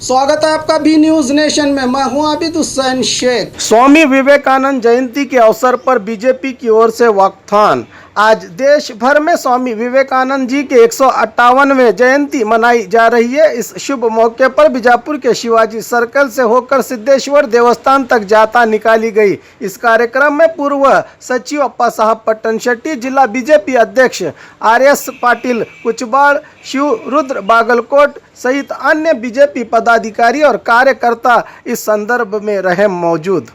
स्वागत है आपका बी न्यूज नेशन में। मैं हूं आबिद हुसैन शेख। स्वामी विवेकानंद जयंती के अवसर पर बीजेपी की ओर से वक्तव्य। आज देश भर में स्वामी विवेकानंद जी के 158वें जयंती मनाई जा रही है। इस शुभ मौके पर बीजापुर के शिवाजी सर्कल से होकर सिद्धेश्वर देवस्थान तक जाता निकाली गई। इस कार्यक्रम में पूर्व सचिव अप्पा साहब पट्टन शेट्टी, जिला बीजेपी अध्यक्ष RS पाटिल कुचबाड़, शिव रुद्र बागलकोट सहित अन्य बीजेपी पदाधिकारी और कार्यकर्ता इस संदर्भ में रहे मौजूद।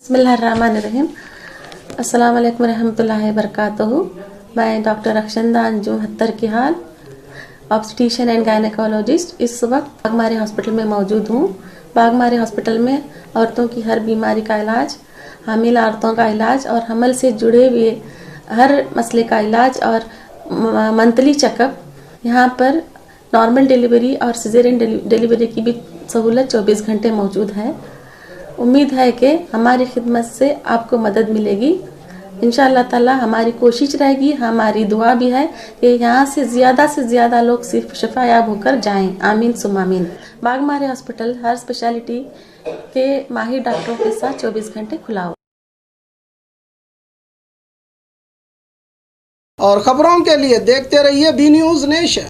बिस्मिल्लाहिर्रहमानिर्रहीम। अस्सलाम वालेकुम रहमतुल्लाहि वबरकातुहू। मैं डॉक्टर रक्षंदा अंजुम हत्तर की हाल, ऑब्स्टिशियन एंड गायनेकोलॉजिस्ट, इस वक्त बागमारी हॉस्पिटल में मौजूद हूँ। बागमारी हॉस्पिटल में औरतों की हर बीमारी का इलाज, हामिल औरतों का इलाज और हमल से जुड़े हुए हर मसले का इलाज और मंथली चेकअप, यहाँ पर नॉर्मल डिलीवरी और सिजेरियन डिलीवरी की भी सहूलत 24 घंटे मौजूद है। उम्मीद है कि हमारी खिदमत से आपको मदद मिलेगी। इंशाअल्लाह ताला हमारी कोशिश रहेगी, हमारी दुआ भी है कि यहाँ से ज़्यादा लोग सिर्फ शफायाब होकर जाएं। आमीन सुम्मा आमीन। बागमारी हॉस्पिटल हर स्पेशलिटी के माहिर डॉक्टरों के साथ 24 घंटे खुला हो। और खबरों के लिए देखते रहिए बी न्यूज नेशन।